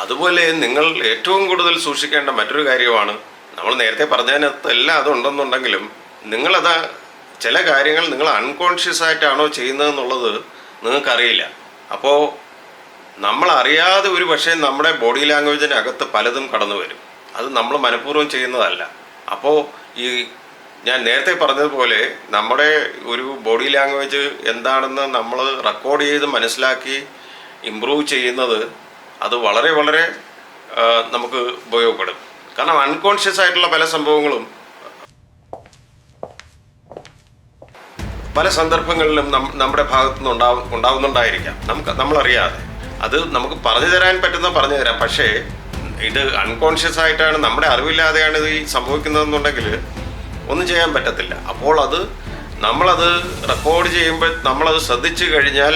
അതുപോലെ നിങ്ങൾ ഏറ്റവും കൂടുതൽ സൂക്ഷിക്കേണ്ട മറ്റൊരു കാര്യമാണ്, നമ്മൾ നേരത്തെ പറഞ്ഞതിനകത്ത് എല്ലാം അതുണ്ടെന്നുണ്ടെങ്കിലും നിങ്ങളത് ചില കാര്യങ്ങൾ നിങ്ങൾ അൺകോൺഷ്യസ് ആയിട്ടാണോ ചെയ്യുന്നതെന്നുള്ളത് നിങ്ങൾക്കറിയില്ല. അപ്പോൾ നമ്മളറിയാതെ ഒരു പക്ഷേ നമ്മുടെ ബോഡി ലാംഗ്വേജിനകത്ത് പലതും കടന്നു വരും. അത് നമ്മൾ മനഃപൂർവ്വം ചെയ്യുന്നതല്ല. അപ്പോൾ ഈ ഞാൻ നേരത്തെ പറഞ്ഞതുപോലെ നമ്മുടെ ഒരു ബോഡി ലാംഗ്വേജ് എന്താണെന്ന് നമ്മൾ റെക്കോർഡ് ചെയ്ത് മനസ്സിലാക്കി ഇമ്പ്രൂവ് ചെയ്യുന്നത് അത് വളരെ വളരെ നമുക്ക് ഉപയോഗപ്പെടും. കാരണം അൺകോൺഷ്യസ് ആയിട്ടുള്ള പല സംഭവങ്ങളും പല സന്ദർഭങ്ങളിലും നമ്മുടെ ഭാഗത്തുനിന്ന് ഉണ്ടാവുന്നുണ്ടായിരിക്കാം, നമ്മളറിയാതെ. അത് നമുക്ക് പറഞ്ഞു തരാൻ പറ്റുന്ന പറഞ്ഞു തരാം. പക്ഷേ ഇത് അൺകോൺഷ്യസ് ആയിട്ടാണ്, നമ്മുടെ അറിവില്ലാതെയാണ് ഇത് സംഭവിക്കുന്നതെന്നുണ്ടെങ്കിൽ ഒന്നും ചെയ്യാൻ പറ്റത്തില്ല. അപ്പോൾ നമ്മളത് റെക്കോർഡ് ചെയ്യുമ്പോൾ നമ്മളത് ശ്രദ്ധിച്ചു കഴിഞ്ഞാൽ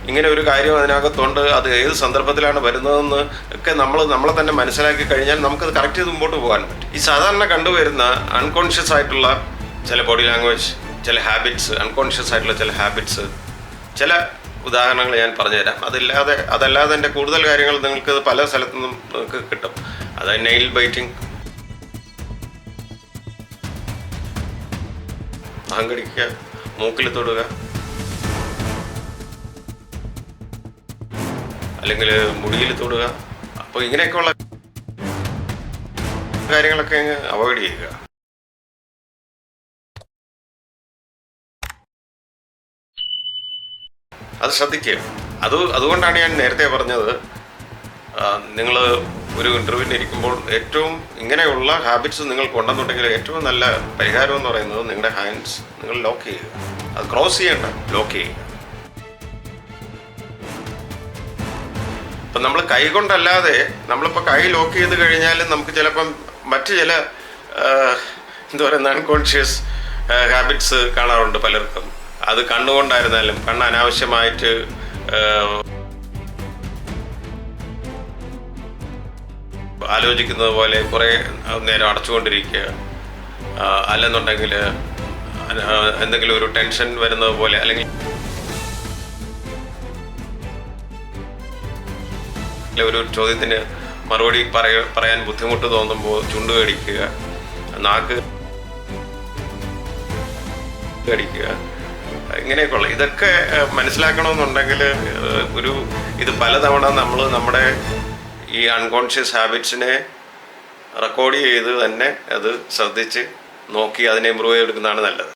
ഇങ്ങനെ ഒരു കാര്യം അതിനകത്തുണ്ട്, അത് ഏത് സന്ദർഭത്തിലാണ് വരുന്നതെന്ന് ഒക്കെ നമ്മളെ തന്നെ മനസ്സിലാക്കി കഴിഞ്ഞാൽ നമുക്കത് കറക്റ്റ് ചെയ്ത് മുമ്പോട്ട് പോകാൻ പറ്റും. ഈ സാധാരണ കണ്ടുവരുന്ന അൺകോൺഷ്യസ് ആയിട്ടുള്ള ചില ബോഡി ലാംഗ്വേജ്, ചില ഹാബിറ്റ്സ്, അൺകോൺഷ്യസ് ആയിട്ടുള്ള ചില ഹാബിറ്റ്സ്, ചില ഉദാഹരണങ്ങൾ ഞാൻ പറഞ്ഞുതരാം. അതല്ലാതെ എൻ്റെ കൂടുതൽ കാര്യങ്ങൾ നിങ്ങൾക്ക് പല സ്ഥലത്തു നിന്നും നിങ്ങൾക്ക് കിട്ടും. അതായത് നെയിൽ ബൈറ്റിംഗ്, അഹങ്കരിക്കുക, മൂക്കിൽ തൊടുക, അല്ലെങ്കിൽ മുടിയിൽ തൊടുക. അപ്പോൾ ഇങ്ങനെയൊക്കെയുള്ള കാര്യങ്ങളൊക്കെ അവോയ്ഡ് ചെയ്യുക. അത് ശ്രദ്ധിക്കുക. അതുകൊണ്ടാണ് ഞാൻ നേരത്തെ പറഞ്ഞത്, നിങ്ങൾ ഒരു ഇൻ്റർവ്യൂവിന് ഇരിക്കുമ്പോൾ ഏറ്റവും ഇങ്ങനെയുള്ള ഹാബിറ്റ്സ് നിങ്ങൾക്ക് ഉണ്ടെന്നുണ്ടെങ്കിൽ ഏറ്റവും നല്ല പരിഹാരം എന്ന് പറയുന്നത് നിങ്ങളുടെ ഹാൻഡ്സ് നിങ്ങൾ ലോക്ക് ചെയ്യുക. അത് ക്രോസ് ചെയ്യേണ്ട, ലോക്ക് ചെയ്യുക. ഇപ്പം നമ്മൾ കൈ കൊണ്ടല്ലാതെ നമ്മളിപ്പോൾ കൈ ലോക്ക് ചെയ്ത് കഴിഞ്ഞാൽ നമുക്ക് ചിലപ്പം മറ്റ് ചില എന്താ പറയുക അൺകോൺഷ്യസ് ഹാബിറ്റ്സ് കാണാറുണ്ട് പലർക്കും. അത് കണ്ണുകൊണ്ടായിരുന്നാലും, കണ്ണ് അനാവശ്യമായിട്ട് ആലോചിക്കുന്നത് പോലെ കുറേ നേരം അടച്ചുകൊണ്ടിരിക്കുക, അല്ലെന്നുണ്ടെങ്കിൽ എന്തെങ്കിലും ഒരു ടെൻഷൻ വരുന്നത് പോലെ, അല്ലെങ്കിൽ ഒരു ചോദ്യത്തിന് മറുപടി പറയാൻ ബുദ്ധിമുട്ട് തോന്നുമ്പോൾ ചുണ്ട് കടിക്കുക, നാക്ക് കടിക്കുക, ഇങ്ങനെയൊക്കെയുള്ള ഇതൊക്കെ മനസ്സിലാക്കണമെന്നുണ്ടെങ്കിൽ ഇത് പലതവണ നമ്മൾ നമ്മുടെ ഈ അൺകോൺഷ്യസ് ഹാബിറ്റ്സിനെ റെക്കോർഡ് ചെയ്ത് തന്നെ അത് ശ്രദ്ധിച്ച് നോക്കി അതിനെ ഇമ്പ്രൂവ് ചെയ്തെടുക്കുന്നതാണ് നല്ലത്.